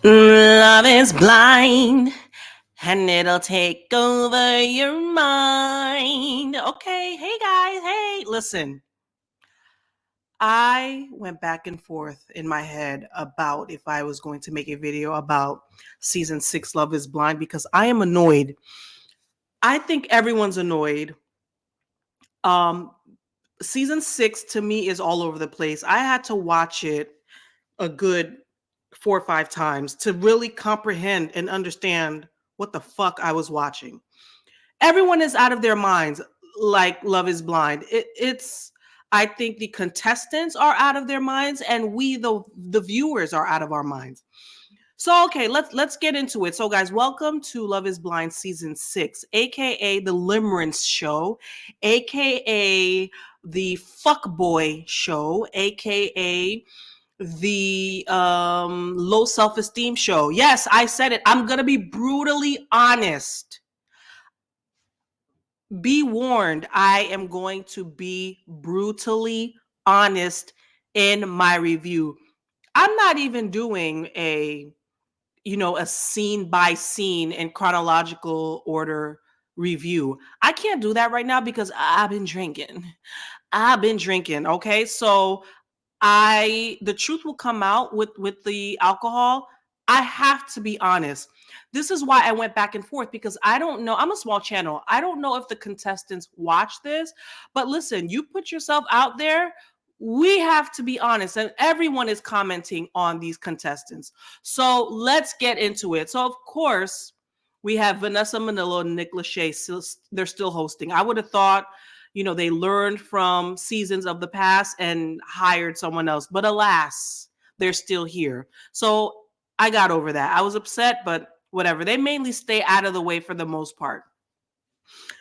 Love is blind and it'll take over your mind. Okay, hey guys, hey, listen. I went back and forth in my head about if I was going to make a video about season 6 Love is Blind because I am annoyed. I think everyone's annoyed. Um Season 6 to me is all over the place. I had to watch it a good 4 or 5 times to really comprehend and understand what the fuck I was watching. Everyone is out of their minds, like Love is Blind. It's I think the contestants are out of their minds, and we the viewers are out of our minds. So okay, let's get into it. So guys, welcome to Love is Blind season 6, aka the Limerence show, aka the Fuckboy show, aka the low self-esteem show. Yes, I said it. I'm gonna be brutally honest. Be warned, I am going to be brutally honest in my review. I'm not even doing a scene by scene in chronological order review. I can't do that right now because I've been drinking. Okay? So the truth will come out with the alcohol. I have to be honest. This is why I went back and forth because I don't know. I'm a small channel. I don't know if the contestants watch this, but listen, you put yourself out there. We have to be honest, and everyone is commenting on these contestants. So let's get into it. So, of course, we have Vanessa Manillo and Nick Lachey. They're still hosting. I would have thought they learned from seasons of the past and hired someone else. But alas, they're still here. So I got over that. I was upset, but whatever. They mainly stay out of the way for the most part.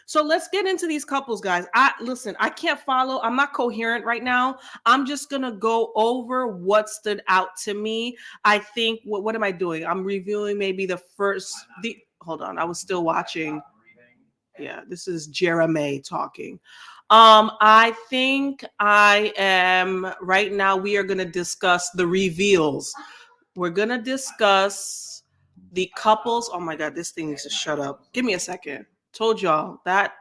So let's get into these couples, guys. I can't follow. I'm not coherent right now. I'm just gonna go over what stood out to me. I think what am I doing? I'm reviewing maybe the hold on. I was still watching. Yeah, this is Jeramy talking. I think I am right now. We are going to discuss the reveals. We're going to discuss the couples. Oh my God, this thing needs to shut up. Give me a second. Told y'all that.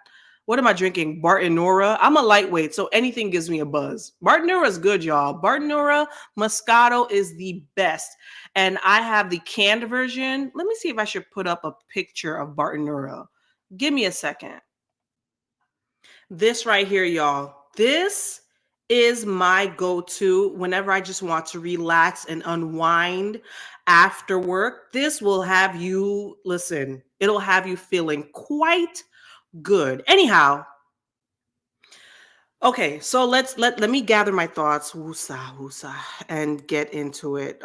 What am I drinking? Bartonura. I'm a lightweight, so anything gives me a buzz. Bartonura is good, y'all. Bartonura Moscato is the best. And I have the canned version. Let me see if I should put up a picture of Bartonura. Give me a second. This right here, y'all. This is my go-to whenever I just want to relax and unwind after work. This will have you, listen, it'll have you feeling quite good. Anyhow, okay, so let me gather my thoughts, woosah, woosah, and get into it.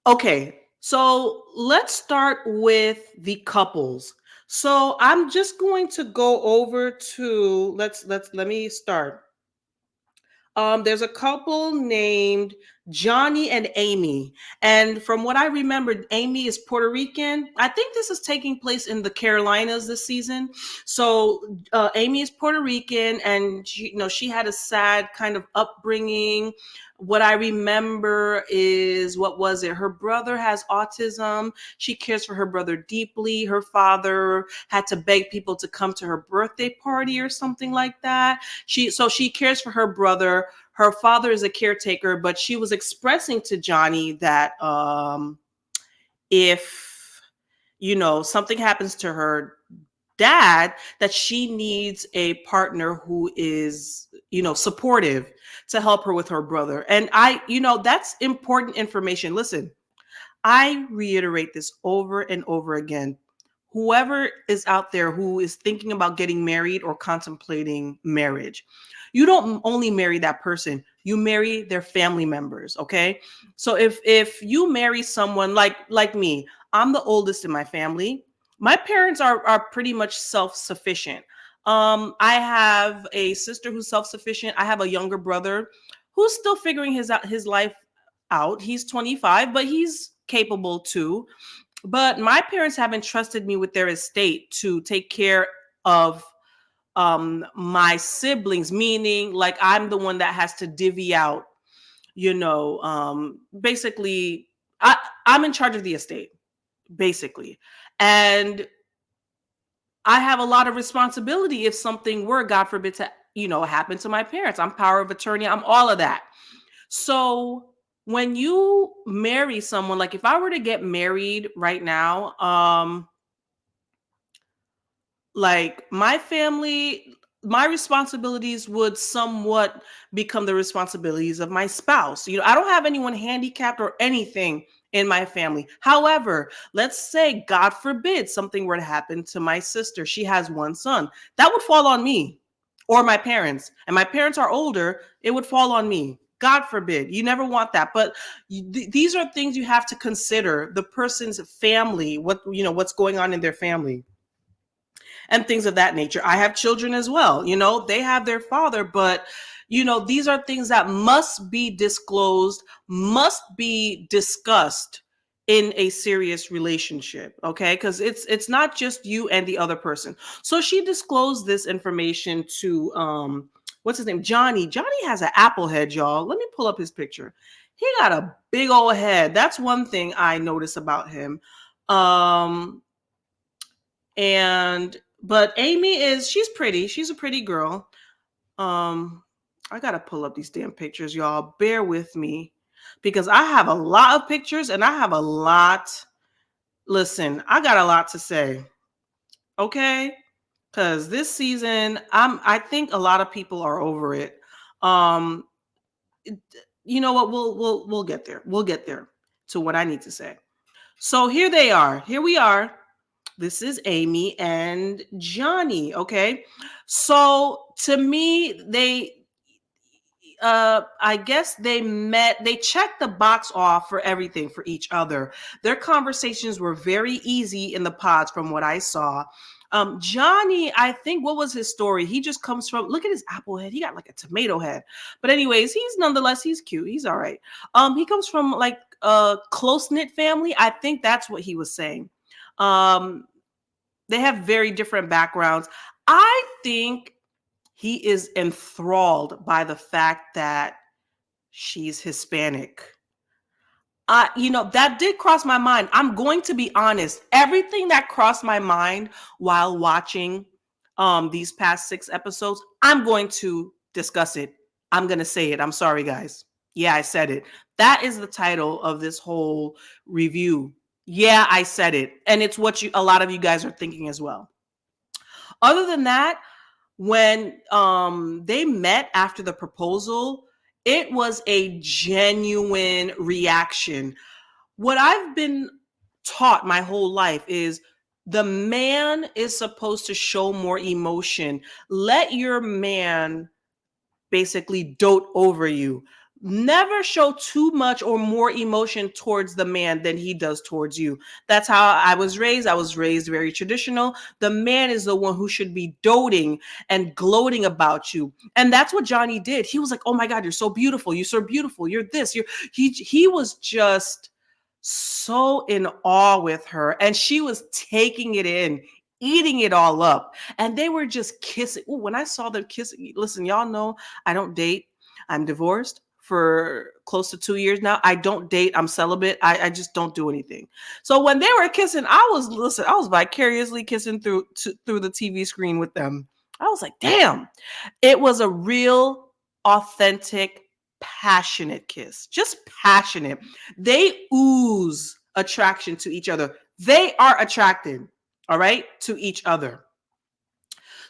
Okay, so let's start with the couples. So I'm just going to go over to let me start. There's a couple named Johnny and Amy. And from what I remember, Amy is Puerto Rican. I think this is taking place in the Carolinas this season. So Amy is Puerto Rican, and she had a sad kind of upbringing. What I remember is, what was it? Her brother has autism. She cares for her brother deeply. Her father had to beg people to come to her birthday party or something like that. She cares for her brother. Her father is a caretaker, but she was expressing to Johnny that if something happens to her dad, that she needs a partner who is supportive to help her with her brother. And that's important information. Listen, I reiterate this over and over again. Whoever is out there who is thinking about getting married or contemplating marriage, you don't only marry that person, you marry their family members. Okay, so if you marry someone like me, I'm the oldest in my family. My parents are pretty much self-sufficient. I have a sister who's self-sufficient. I have a younger brother who's still figuring his life out. He's 25, but he's capable too. But my parents have entrusted me with their estate to take care of my siblings, meaning like I'm the one that has to divvy out basically, I'm in charge of the estate, basically. And I have a lot of responsibility if something were, God forbid, to, happen to my parents. I'm power of attorney. I'm all of that. So when you marry someone, like if I were to get married right now, like my family, my responsibilities would somewhat become the responsibilities of my spouse. I don't have anyone handicapped or anything in my family. However, let's say, God forbid, something were to happen to my sister. She has one son. That would fall on me or my parents. And my parents are older. It would fall on me. God forbid. You never want that. But these are things you have to consider. The person's family, what's going on in their family, and things of that nature. I have children as well. They have their father, but these are things that must be disclosed, must be discussed in a serious relationship, okay? Because it's not just you and the other person. So she disclosed this information to what's his name? Johnny. Johnny has an apple head, y'all. Let me pull up his picture. He got a big old head. That's one thing I notice about him. But Amy she's pretty. She's a pretty girl. I gotta pull up these damn pictures, y'all. Bear with me, because I have a lot of pictures and I have a lot. Listen, I got a lot to say. Okay? Because this season, I think a lot of people are over it. You know what? We'll get there. We'll get there to what I need to say. So here they are. Here we are. This is Amy and Johnny. Okay. So to me, I guess they checked the box off for everything for each other. Their conversations were very easy in the pods from what I saw. Johnny, I think, what was his story? He just comes from, look at his apple head. He got like a tomato head. But anyways, he's cute. He's all right. He comes from like a close-knit family. I think that's what he was saying. They have very different backgrounds. I think he is enthralled by the fact that she's Hispanic. That did cross my mind. I'm going to be honest. Everything that crossed my mind while watching these past 6 episodes, I'm going to discuss it. I'm going to say it. I'm sorry, guys. Yeah, I said it. That is the title of this whole review. Yeah, I said it. And it's what a lot of you guys are thinking as well. Other than that, when they met after the proposal, it was a genuine reaction. What I've been taught my whole life is the man is supposed to show more emotion. Let your man basically dote over you. Never show too much or more emotion towards the man than he does towards you. That's how I was raised. I was raised very traditional. The man is the one who should be doting and gloating about you. And that's what Johnny did. He was like, oh my God, you're so beautiful. You're so beautiful. You're this. He was just so in awe with her. And she was taking it in, eating it all up. And they were just kissing. Ooh, when I saw them kissing, listen, y'all know I don't date. I'm divorced for close to 2 years now. I don't date. I'm celibate. I just don't do anything. So when they were kissing, I was vicariously kissing through the TV screen with them. I was like, damn, it was a real, authentic, passionate kiss. Just passionate. They ooze attraction to each other. They are attracted, all right, to each other.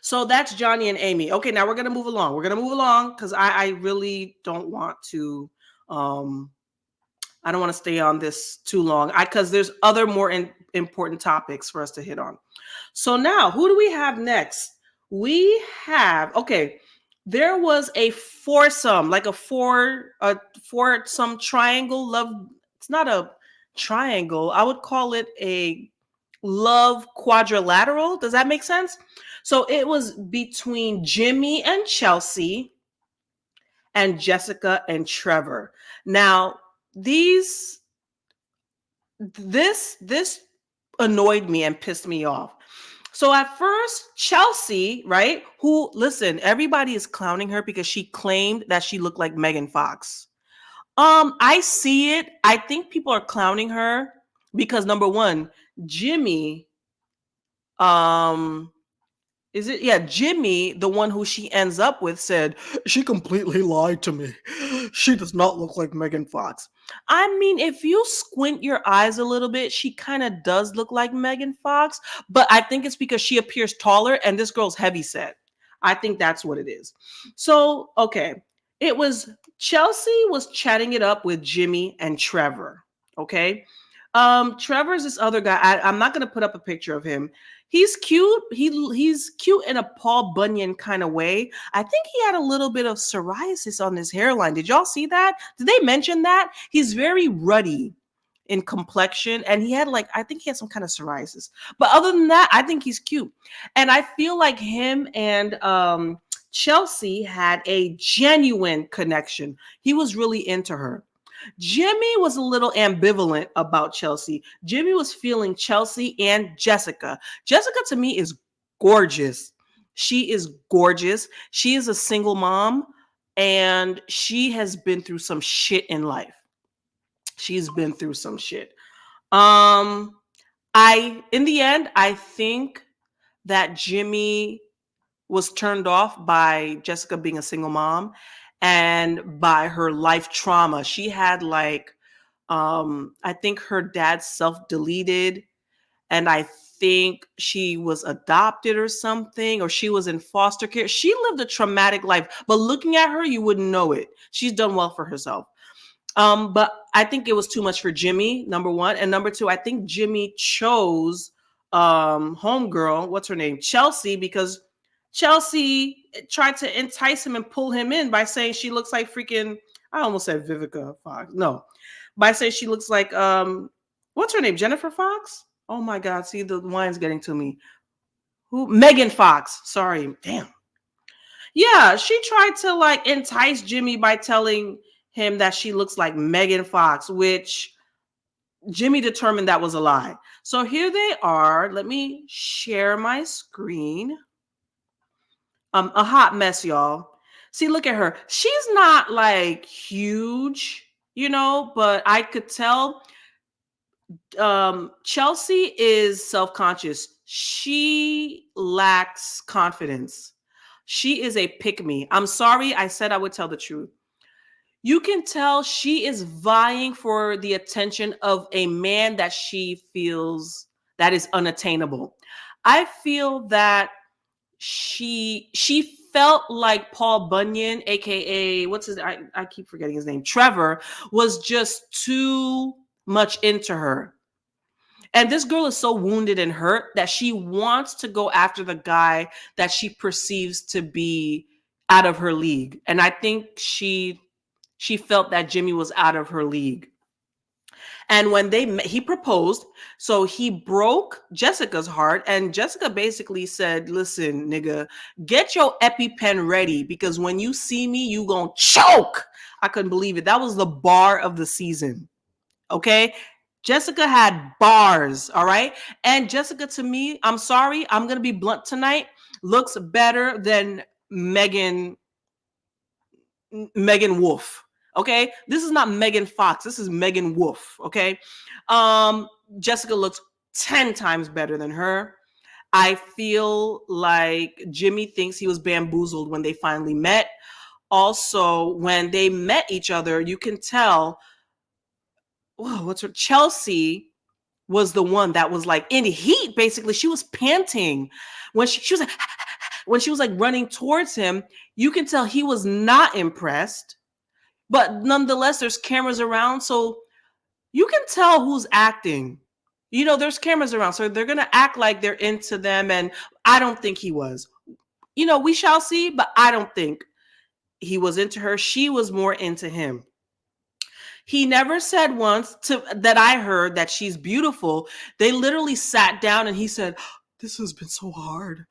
So that's Johnny and Amy. Okay, now we're going to move along. We're going to move along because I really don't want to, I don't want to stay on this too long because there's other more important topics for us to hit on. So now, who do we have next? We have, okay, there was a foursome, like a foursome triangle love. It's not a triangle. I would call it a love quadrilateral. Does that make sense? So it was between Jimmy and Chelsea and Jessica and Trevor. Now, this annoyed me and pissed me off. So at first, Chelsea, right, who, listen, everybody is clowning her because she claimed that she looked like Megan Fox. I see it. I think people are clowning her because number one, Jimmy, um, is it? Yeah, Jimmy, the one who she ends up with, said, she completely lied to me. She does not look like Megan Fox. I mean, if you squint your eyes a little bit, she kind of does look like Megan Fox, but I think it's because she appears taller and this girl's heavy set. I think that's what it is. So, okay. It was Chelsea was chatting it up with Jimmy and Trevor. Okay. Trevor's this other guy. I'm not gonna put up a picture of him. He's cute. He's cute in a Paul Bunyan kind of way. I think he had a little bit of psoriasis on his hairline. Did y'all see that? Did they mention that? He's very ruddy in complexion and he had like I think he had some kind of psoriasis. But other than that, I think he's cute. And I feel like him and Chelsea had a genuine connection. He was really into her. Jimmy was a little ambivalent about Chelsea. Jimmy was feeling Chelsea and Jessica. Jessica to me is gorgeous. She is gorgeous. She is a single mom and she has been through some shit in life. She's been through some shit. Um in the end I think that Jimmy was turned off by Jessica being a single mom and by her life trauma. She had like I think her dad self-deleted and I think she was adopted or something or she was in foster care. She lived a traumatic life, but looking at her you wouldn't know it. She's done well for herself. But I think it was too much for Jimmy, number one. And number two, I think Jimmy chose homegirl, what's her name? Chelsea, because Chelsea tried to entice him and pull him in by saying she looks like freaking, I almost said Vivica Fox. No. By saying she looks like what's her name? Jennifer Fox? Oh my God, see the wine's getting to me. Who? Megan Fox. Sorry. Damn. Yeah, she tried to like entice Jimmy by telling him that she looks like Megan Fox, which Jimmy determined that was a lie. So here they are. Let me share my screen. A hot mess, y'all. See, look at her. She's not like huge, but I could tell Chelsea is self-conscious. She lacks confidence. She is a pick me. I'm sorry, I said I would tell the truth. You can tell she is vying for the attention of a man that she feels that is unattainable. I feel that she felt like Paul Bunyan, aka what's his I keep forgetting his name, Trevor, was just too much into her. And this girl is so wounded and hurt that she wants to go after the guy that she perceives to be out of her league. And I think she felt that Jimmy was out of her league. And when they met, he proposed. So he broke Jessica's heart. And Jessica basically said, listen, nigga, get your EpiPen ready because when you see me, you gonna choke. I couldn't believe it. That was the bar of the season. Okay. Jessica had bars. All right. And Jessica, to me, I'm sorry, I'm going to be blunt tonight, looks better than Megan Wolf. Okay. This is not Megan Fox. This is Megan Wolf. Okay. Jessica looks 10 times better than her. I feel like Jimmy thinks he was bamboozled when they finally met. Also, when they met each other, you can tell, whoa, what's her? Chelsea was the one that was like in heat. Basically, she was panting when she was like, when she was like running towards him. You can tell he was not impressed, but nonetheless, there's cameras around, so you can tell who's acting. There's cameras around, so they're gonna act like they're into them, and I don't think he was. We shall see, but I don't think he was into her. She was more into him. He never said once that I heard that she's beautiful. They literally sat down and he said, this has been so hard.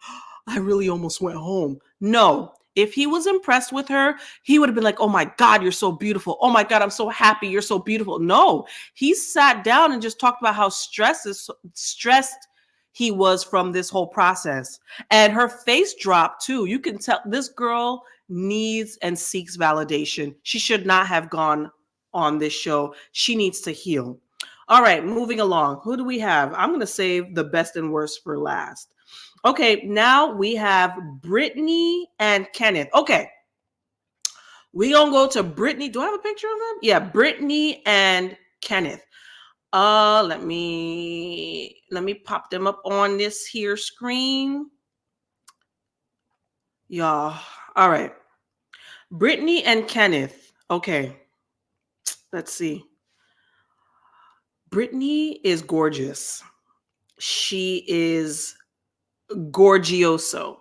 I really almost went home. No, if he was impressed with her, he would have been like, oh my God, you're so beautiful. Oh my God, I'm so happy. You're so beautiful. No, he sat down and just talked about how stressed he was from this whole process. And her face dropped too. You can tell this girl needs and seeks validation. She should not have gone on this show. She needs to heal. All right, moving along. Who do we have? I'm going to save the best and worst for last. Okay, now we have Brittany and Kenneth. Okay, we gonna go to Brittany. Do I have a picture of them? Yeah, Brittany and Kenneth. Let me pop them up on this here screen. Y'all. All right. Brittany and Kenneth. Okay. Let's see. Brittany is gorgeous. She is gorgioso.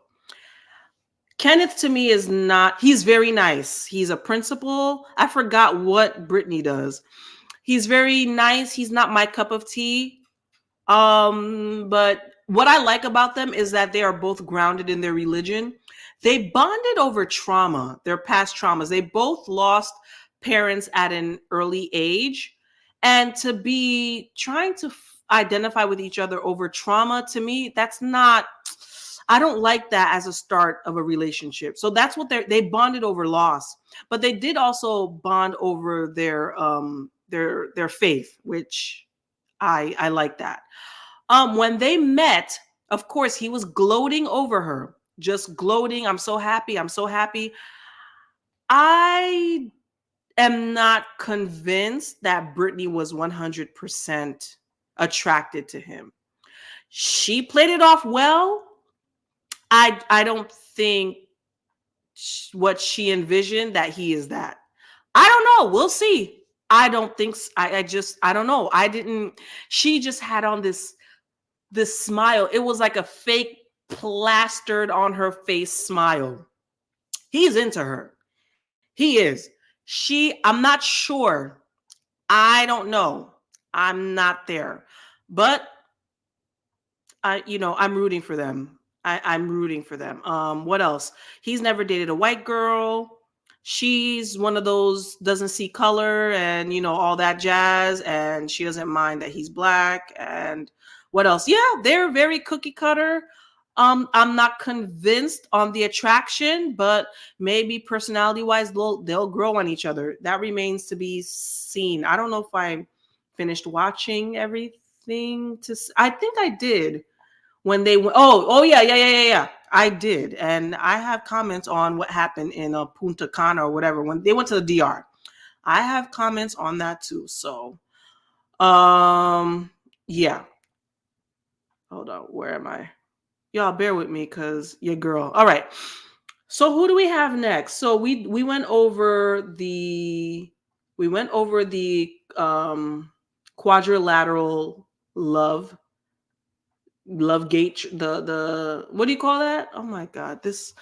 Kenneth to me is not, he's very nice. He's a principal. I forgot what Brittany does. He's very nice. He's not my cup of tea. But what I like about them is that they are both grounded in their religion. They bonded over trauma, their past traumas. They both lost parents at an early age. And to be trying to identify with each other over trauma, to me, that's not, I don't like that as a start of a relationship. So that's what they bonded over loss, but they did also bond over their faith, which I like that. When they met, of course, he was gloating over her, just gloating. I'm so happy. I'm so happy. I am not convinced that Brittany was 100% attracted to him. She played it off well. I don't think what she envisioned that he is that. I don't know. We'll see. I don't think. I don't know. She just had on this smile. It was like a fake plastered on her face smile. He's into her. He is. I'm not sure. I don't know. I'm not there. But I'm rooting for them. I'm rooting for them. What else? He's never dated a white girl. She's one of those doesn't see color and all that jazz, and she doesn't mind that he's black. And what else? Yeah, they're very cookie cutter. I'm not convinced on the attraction, but maybe personality wise they'll grow on each other. That remains to be seen. I don't know if I finished watching everything. I think I did. When they went, yeah, I did, and I have comments on what happened in Punta Cana or whatever when they went to the DR. I have comments on that too. So, yeah. Hold on, where am I? Y'all bear with me, cause your girl. All right. So who do we have next? So we went over the quadrilateral love gate, the what do you call that? Oh my god, this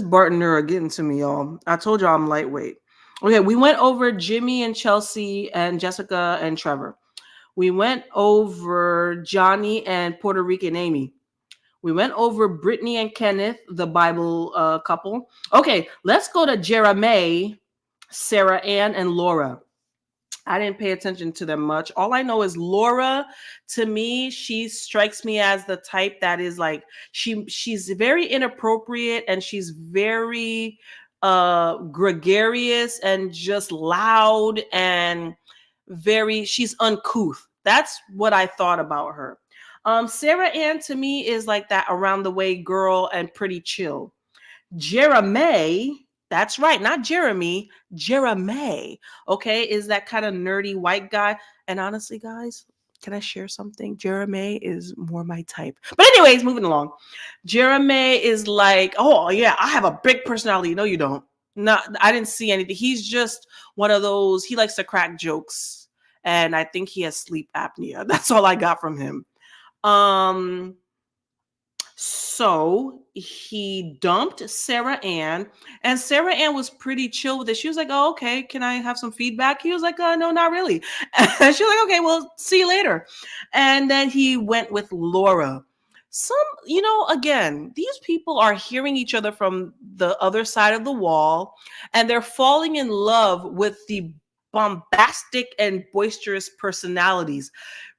Barton are getting to me, y'all. I told y'all I'm lightweight. Okay, we went over Jimmy and Chelsea and Jessica and Trevor. We went over Johnny and Puerto Rican Amy. We went over Brittany and Kenneth, the Bible couple. Okay, let's go to Jeramy, Sarah Ann, and Laura. I didn't pay attention to them much. All I know is Laura, to me, she strikes me as the type that is like, she's very inappropriate and she's very gregarious and just loud and she's uncouth. That's what I thought about her. Sarah Ann to me is like that around the way girl and pretty chill. Jeramy, that's right, not Jeremy, Jeramy, okay, is that kind of nerdy white guy. And honestly, guys, can I share something? Jeremy is more my type. But anyways, moving along. Jeremy is like, oh yeah, I have a big personality. No, you don't. No, I didn't see anything. He's just one of those, he likes to crack jokes. And I think he has sleep apnea. That's all I got from him. So he dumped Sarah Ann, and Sarah Ann was pretty chill with it. She was like, oh, okay, can I have some feedback? He was like, no, not really. And she was like, okay, well, see you later. And then he went with Laura. Again, these people are hearing each other from the other side of the wall, and they're falling in love with the bombastic and boisterous personalities.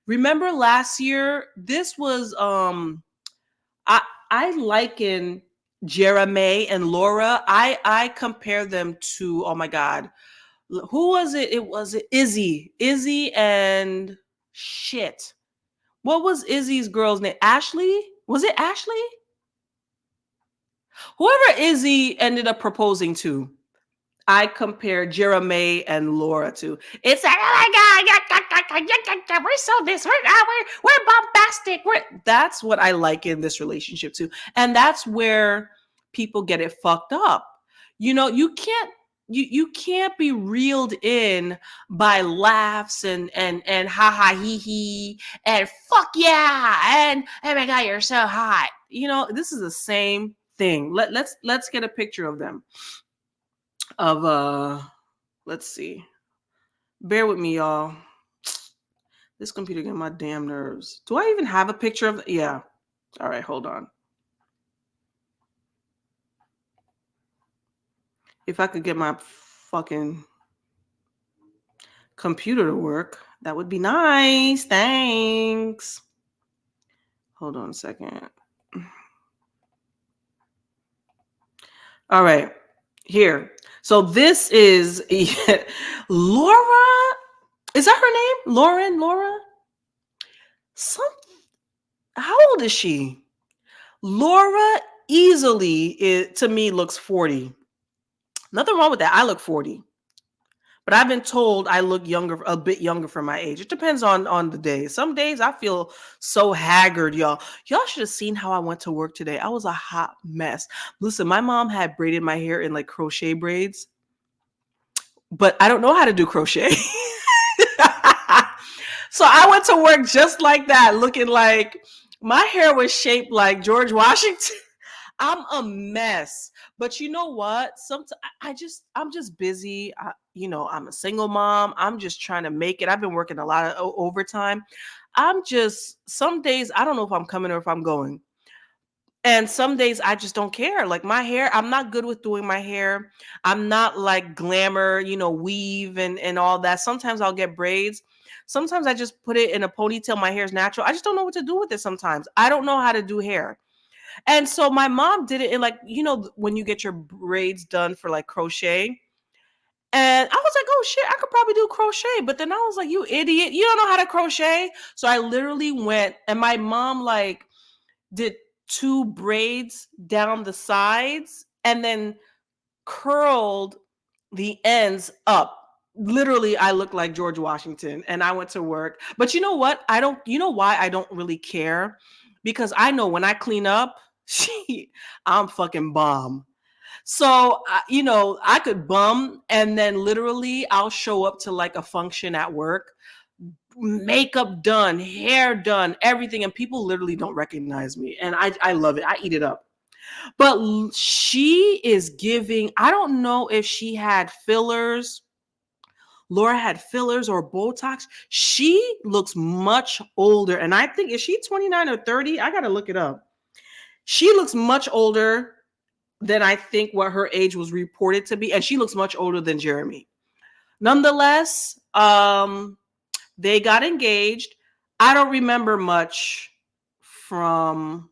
Remember last year, this was I liken Jeremy and Laura. I compare them to, oh my God, Who was it? It was Izzy. Izzy and shit. What was Izzy's girl's name? Ashley? Was it Ashley? Whoever Izzy ended up proposing to, I compare Jeremy and Laura to. It's like, oh my God, we're so this, we're bombastic. That's what I like in this relationship too. And that's where people get it fucked up. You know, you can't be reeled in by laughs and ha ha he he and fuck yeah and oh my God, you're so hot. You know, this is the same thing. Let's get a picture of them. Of let's see. Bear with me, y'all. This computer getting my damn nerves. Do I even have a picture of yeah. All right, hold on. If I could get my fucking computer to work, that would be nice. Thanks. Hold on a second. All right. Here. So this is Laura. Is that her name? Laura? Some How old is she? Laura easily, to me, looks 40. Nothing wrong with that. I look 40. But I've been told I look younger, a bit younger for my age. It depends on the day. Some days I feel so haggard, y'all. Y'all should have seen how I went to work today. I was a hot mess. Listen, my mom had braided my hair in like crochet braids, but I don't know how to do crochet. So I went to work just like that, looking like my hair was shaped like George Washington. I'm a mess. But you know what? Sometimes I'm just busy. I'm a single mom. I'm just trying to make it. I've been working a lot of overtime. Some days I don't know if I'm coming or if I'm going. And some days I just don't care. Like my hair, I'm not good with doing my hair. I'm not like glamour, weave and all that. Sometimes I'll get braids. Sometimes I just put it in a ponytail. My hair's natural. I just don't know what to do with it sometimes. I don't know how to do hair. And so my mom did it in like, when you get your braids done for like crochet. And I was like, oh shit, I could probably do crochet. But then I was like, you idiot, you don't know how to crochet. So I literally went and my mom like did 2 braids down the sides and then curled the ends up. Literally, I look like George Washington and I went to work. But you know what? You know why I don't really care? Because I know when I clean up, I'm fucking bomb. So, I could bum and then literally I'll show up to like a function at work, makeup done, hair done, everything. And people literally don't recognize me. And I love it. I eat it up. But she is giving, I don't know if she had fillers. Laura had fillers or Botox. She looks much older. And I think, is she 29 or 30? I got to look it up. She looks much older than I think what her age was reported to be. And she looks much older than Jeremy. Nonetheless, they got engaged. I don't remember much from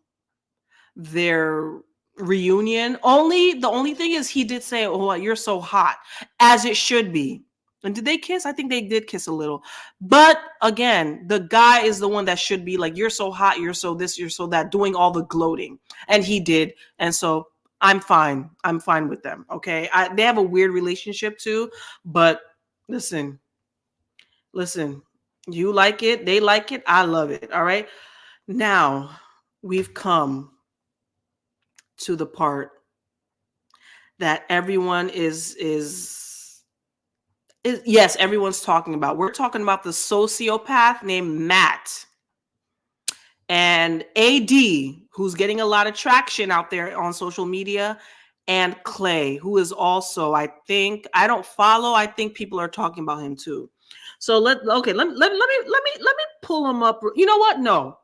their reunion. The only thing is he did say, oh, you're so hot, as it should be. And did they kiss? I think they did kiss a little. But again, the guy is the one that should be like, you're so hot, you're so this, you're so that, doing all the gloating. And he did. And so I'm fine. I'm fine with them. Okay. They have a weird relationship too. But listen, you like it. They like it. I love it. All right. Now we've come to the part that everyone is yes, everyone's talking about. We're talking about the sociopath named Matt and AD, who's getting a lot of traction out there on social media, and Clay, who is also, I don't follow. I think people are talking about him too. So let me pull him up. You know what? No.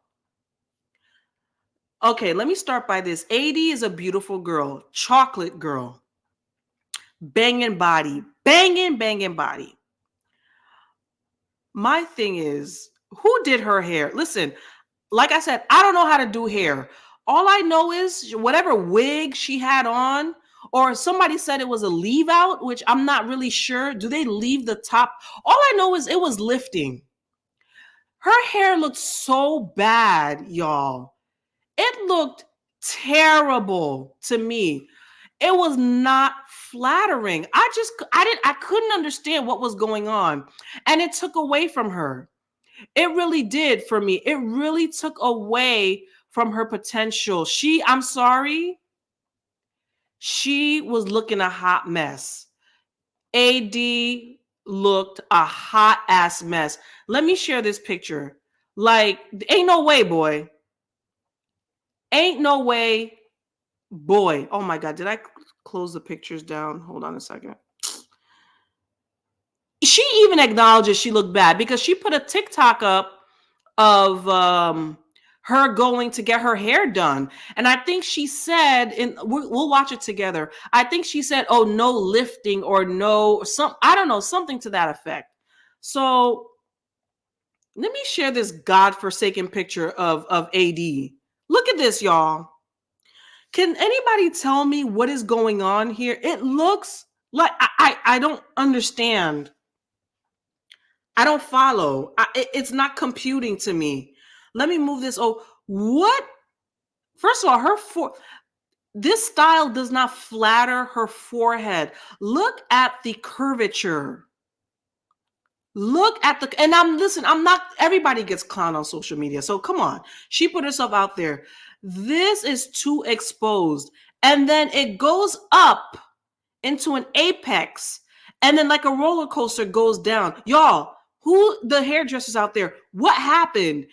Okay, let me start by this. AD is a beautiful girl, chocolate girl, banging body. My thing is, who did her hair? Listen, like I said, I don't know how to do hair. All I know is whatever wig she had on or somebody said it was a leave out, which I'm not really sure. Do they leave the top? All I know is it was lifting. Her hair looked so bad, y'all. It looked terrible to me. It was not flattering. I couldn't understand what was going on. And it took away from her. It really did for me. It really took away from her potential. I'm sorry, she was looking a hot mess. AD looked a hot ass mess. Let me share this picture. Like, ain't no way, boy. Ain't no way, boy. Oh my God. Did I close the pictures down? Hold on a second. She even acknowledges she looked bad because she put a TikTok up of her going to get her hair done. And I think she said, and we'll watch it together. I think she said, oh, no lifting or no, I don't know, something to that effect. So let me share this godforsaken picture of AD. Look at this, y'all. Can anybody tell me what is going on here? It looks like I don't understand. I don't follow. It's not computing to me. Let me move this. Oh, what? First of all, this style does not flatter her forehead. Look at the curvature. Look at I'm not, everybody gets clowned on social media. So come on. She put herself out there. This is too exposed. And then it goes up into an apex. And then like a roller coaster goes down. Y'all, the hairdressers out there, what happened?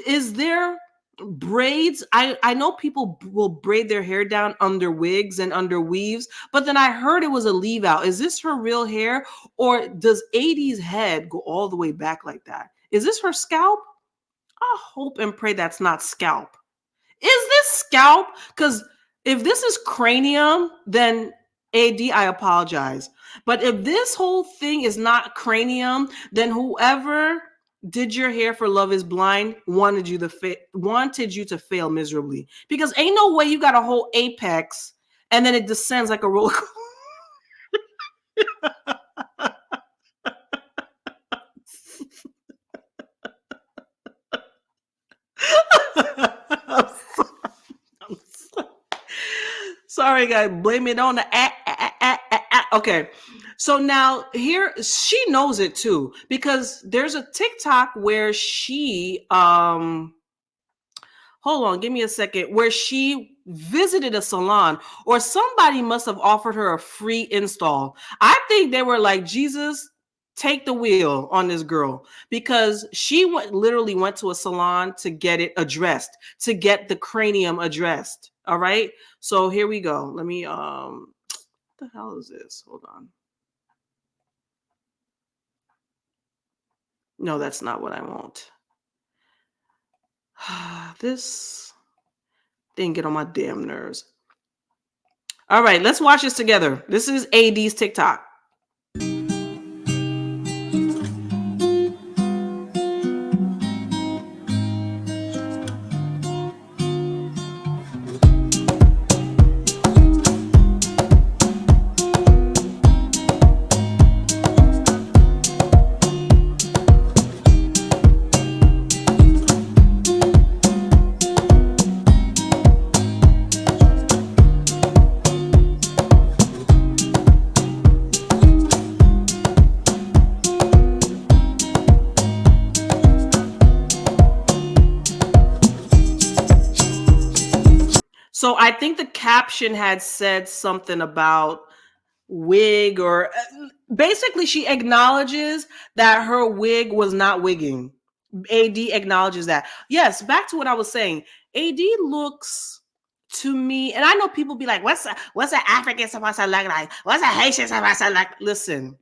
Is there braids? I know people will braid their hair down under wigs and under weaves, but then I heard it was a leave out. Is this her real hair, or does AD's head go all the way back like that? Is this her scalp? I hope and pray that's not scalp. Is this scalp? Because if this is cranium, then AD, I apologize. But if this whole thing is not cranium, then whoever did your hair for Love is Blind wanted you to fail miserably. Because ain't no way you got a whole apex and then it descends like a roller coaster. Sorry, guys. Blame it on the Okay. So now here, she knows it too, because there's a TikTok where she, hold on, give me a second, where she visited a salon, or somebody must have offered her a free install. I think they were like, Jesus, take the wheel on this girl, because she literally went to a salon to get it addressed, to get the cranium addressed. All right. So here we go. Let me, what the hell is this? Hold on. No, that's not what I want. This thing get on my damn nerves. All right, let's watch this together. This is AD's TikTok. So I think the caption had said something about wig, or basically she acknowledges that her wig was not wigging. AD acknowledges that. Yes, back to what I was saying. AD looks to me, and I know people be like, what's an African supposed to look like? What's a Haitian supposed to look like? Listen,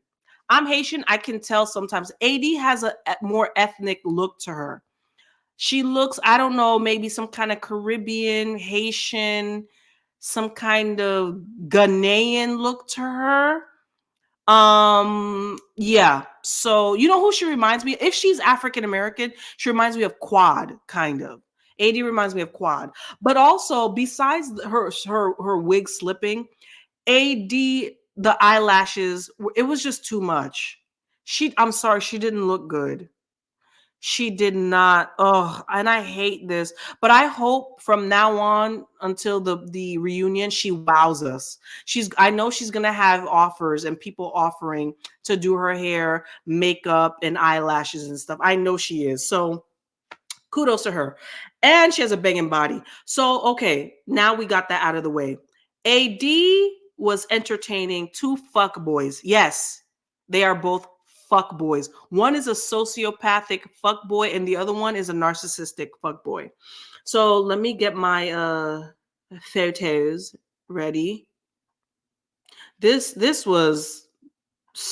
I'm Haitian. I can tell sometimes. AD has a more ethnic look to her. She looks, I don't know, maybe some kind of Caribbean, Haitian, some kind of Ghanaian look to her. Yeah. So you know who she reminds me? If she's African American, she reminds me of Quad, kind of. AD reminds me of Quad. But also, besides her wig slipping, AD, the eyelashes, it was just too much. I'm sorry, she didn't look good. She did not. Oh, and I hate this. But I hope from now on until the reunion, she wows us. I know she's gonna have offers and people offering to do her hair, makeup, and eyelashes and stuff. I know she is. So kudos to her. And she has a banging body. So okay, now we got that out of the way. AD was entertaining two fuck boys. Yes, they are both fuck boys. One is a sociopathic fuck boy, and the other one is a narcissistic fuck boy. So let me get my photos ready. This was,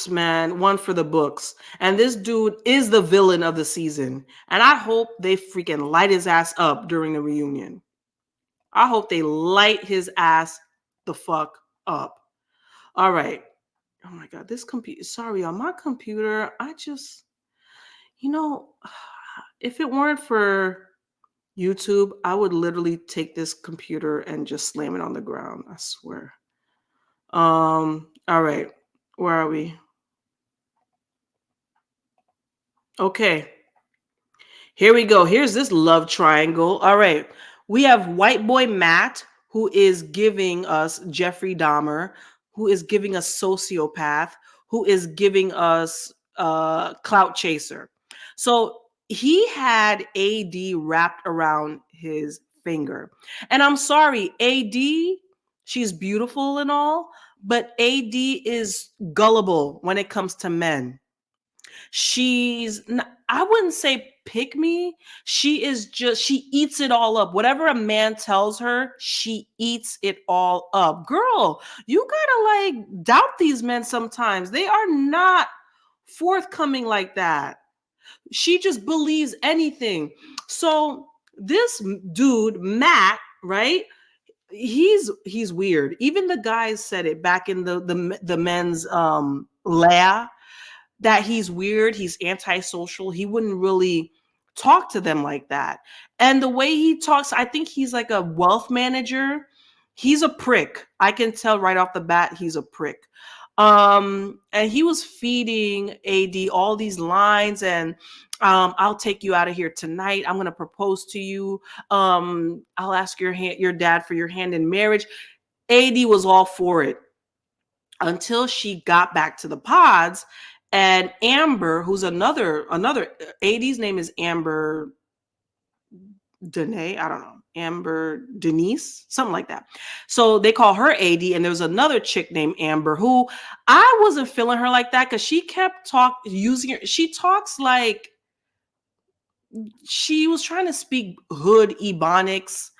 man, one for the books. And this dude is the villain of the season. And I hope they freaking light his ass up during the reunion. I hope they light his ass the fuck up. All right. Oh my God, this computer, sorry, on my computer, I just, you know, if it weren't for YouTube, I would literally take this computer and just slam it on the ground. I swear. All right. Where are we? Okay. Here we go. Here's this love triangle. All right. We have white boy Matt, who is giving us Jeffrey Dahmer, who is giving us sociopath, who is giving us clout chaser. So he had AD wrapped around his finger. And I'm sorry, AD, she's beautiful and all, but AD is gullible when it comes to men. I wouldn't say pick me. She eats it all up. Whatever a man tells her, she eats it all up. Girl, you gotta like doubt these men sometimes. They are not forthcoming like that. She just believes anything. So this dude, Matt, right? He's weird. Even the guys said it back in the men's lair that he's weird, he's antisocial. He wouldn't really talk to them like that. And the way he talks, I think he's like a wealth manager. He's a prick. I can tell right off the bat he's a prick. And he was feeding AD all these lines and I'll take you out of here tonight. I'm going to propose to you. I'll ask your dad for your hand in marriage. AD was all for it until she got back to the pods. And Amber, who's another AD's name is Amber Danae, I don't know, Amber Denise, something like that. So they call her AD, and there's another chick named Amber who I wasn't feeling her like that because she kept using her. She talks like she was trying to speak hood ebonics.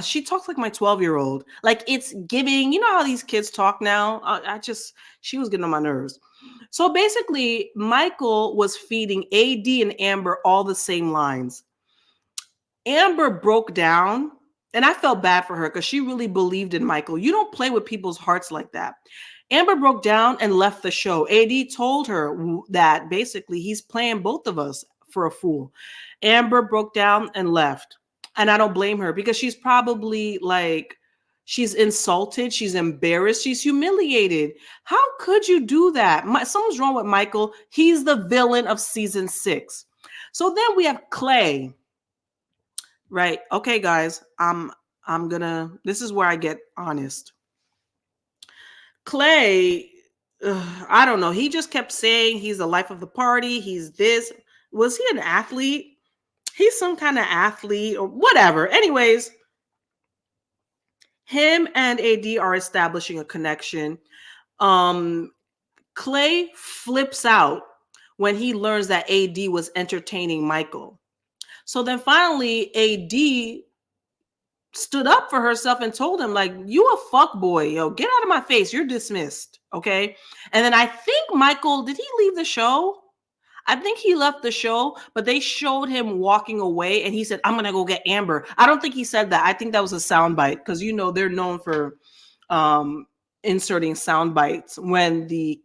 She talks like my 12-year-old. Like it's giving, you know how these kids talk now? She was getting on my nerves. So basically, Michael was feeding AD and Amber all the same lines. Amber broke down, and I felt bad for her because she really believed in Michael. You don't play with people's hearts like that. Amber broke down and left the show. AD told her that basically he's playing both of us for a fool. Amber broke down and left. And I don't blame her because she's probably like, she's insulted, she's embarrassed, she's humiliated. How could you do that? Something's wrong with Michael. He's the villain of season 6. So then we have Clay. Right. Okay, guys. This is where I get honest. Clay, I don't know. He just kept saying he's the life of the party. He's this. Was he an athlete? He's some kind of athlete or whatever. Anyways, him and AD are establishing a connection. Clay flips out when he learns that AD was entertaining Michael. So then finally, AD stood up for herself and told him, like, you a fuck boy, yo, get out of my face. You're dismissed. Okay. And then I think Michael, did he leave the show? I think he left the show, but they showed him walking away and he said, I'm going to go get Amber. I don't think he said that. I think that was a soundbite because, you know, they're known for inserting sound bites when the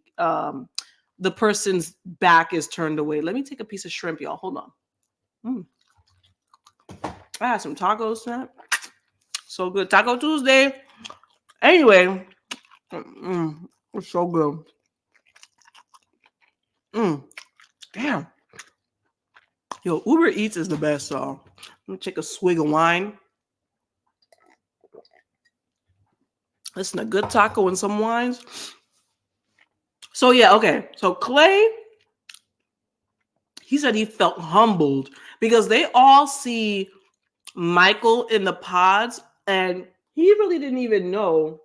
person's back is turned away. Let me take a piece of shrimp, y'all. Hold on. I had some tacos tonight. So good. Taco Tuesday. Anyway, It's so good. Damn. Yo, Uber Eats is the best, so let me take a swig of wine. Listen, a good taco and some wines. So yeah, okay. So Clay, he said he felt humbled because they all see Michael in the pods, and he really didn't even know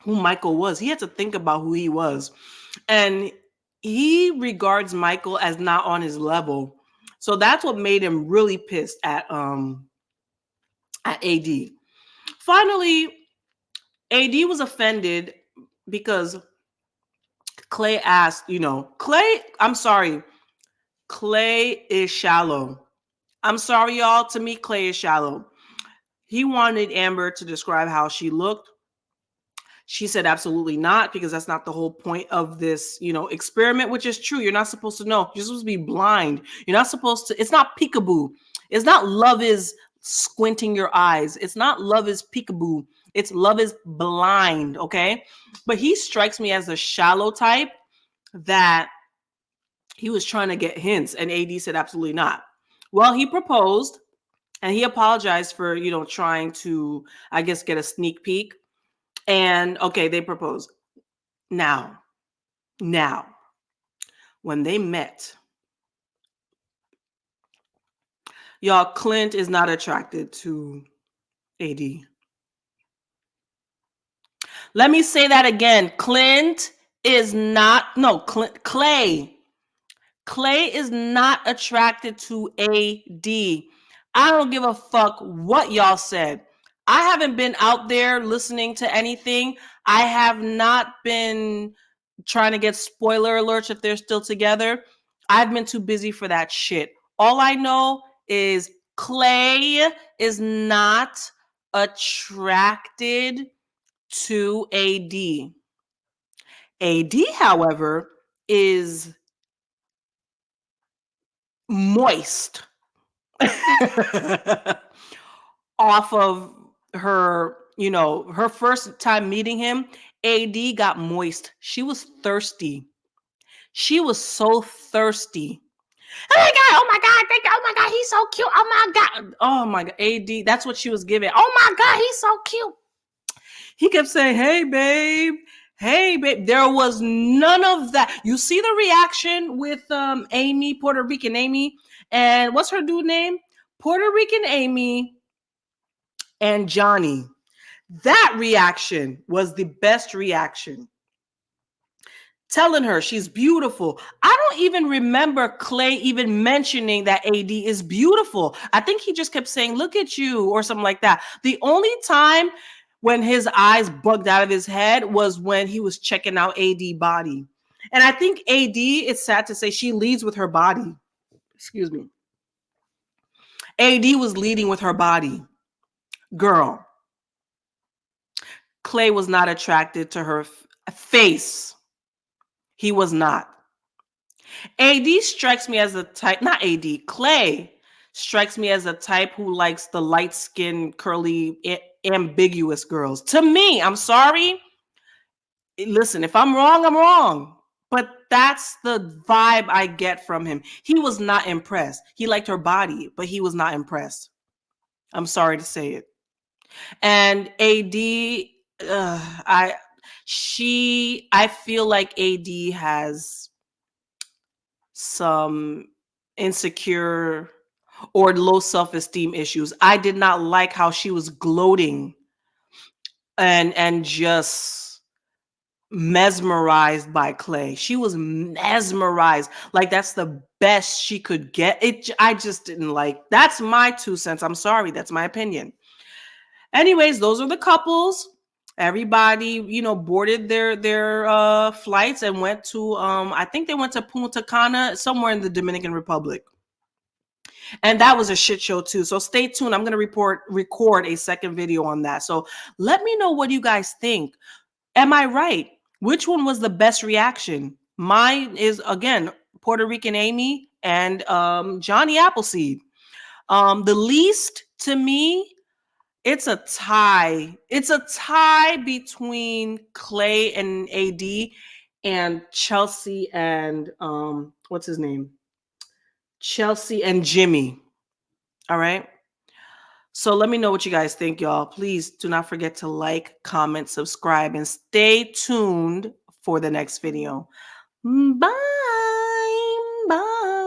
who Michael was. He had to think about who he was. And he regards Michael as not on his level. So that's what made him really pissed at AD. Finally, AD was offended because Clay asked, Clay, I'm sorry, Clay is shallow. I'm sorry, y'all. To me, Clay is shallow. He wanted Amber to describe how she looked. She said absolutely not, because that's not the whole point of this, experiment, which is true. You're not supposed to know. You're supposed to be blind. You're not supposed to, it's not peekaboo. It's not love is squinting your eyes. It's not love is peekaboo. It's love is blind, okay? But he strikes me as a shallow type that he was trying to get hints, and AD said absolutely not. Well, he proposed, and he apologized for, trying to, I guess, get a sneak peek. And okay, they proposed. Now, when they met, y'all, Clint is not attracted to AD. Let me say that again. Clint is not, no, Clay. Clay is not attracted to AD. I don't give a fuck what y'all said. I haven't been out there listening to anything. I have not been trying to get spoiler alerts if they're still together. I've been too busy for that shit. All I know is Clay is not attracted to AD. AD, however, is moist off of her, her first time meeting him. AD got moist. She was thirsty. She was so thirsty. Oh my god! Oh my god! Thank you. Oh my god! He's so cute. Oh my god! Oh my god! AD. That's what she was giving. Oh my god! He's so cute. He kept saying, "Hey babe, hey babe." There was none of that. You see the reaction with Amy, Puerto Rican Amy, and what's her dude name? Puerto Rican Amy and Johnny. That reaction was the best reaction. Telling her she's beautiful. I don't even remember Clay even mentioning that AD is beautiful. I think he just kept saying, "Look at you," or something like that. The only time when his eyes bugged out of his head was when he was checking out AD body. And I think AD, it's sad to say, she leads with her body. Excuse me. AD was leading with her body. Girl. Clay was not attracted to her face. He was not. AD strikes me as a type, not AD, Clay strikes me as a type who likes the light-skinned, curly, ambiguous girls. To me, I'm sorry. Listen, if I'm wrong, I'm wrong. But that's the vibe I get from him. He was not impressed. He liked her body, but he was not impressed. I'm sorry to say it. And AD, I feel like AD has some insecure or low self-esteem issues. I did not like how she was gloating and just mesmerized by Clay. She was mesmerized. Like that's the best she could get. I just didn't like. That's my 2 cents. I'm sorry. That's my opinion. Anyways, those are the couples. Everybody, boarded their flights and went to I think they went to Punta Cana, somewhere in the Dominican Republic. And that was a shit show too. So stay tuned. I'm going to record a second video on that. So let me know what you guys think. Am I right? Which one was the best reaction? Mine is, again, Puerto Rican Amy and Johnny Appleseed. The least to me It's a tie. It's a tie between Clay and AD and Chelsea and what's his name? Chelsea and Jimmy. All right. So let me know what you guys think, y'all. Please do not forget to like, comment, subscribe, and stay tuned for the next video. Bye. Bye.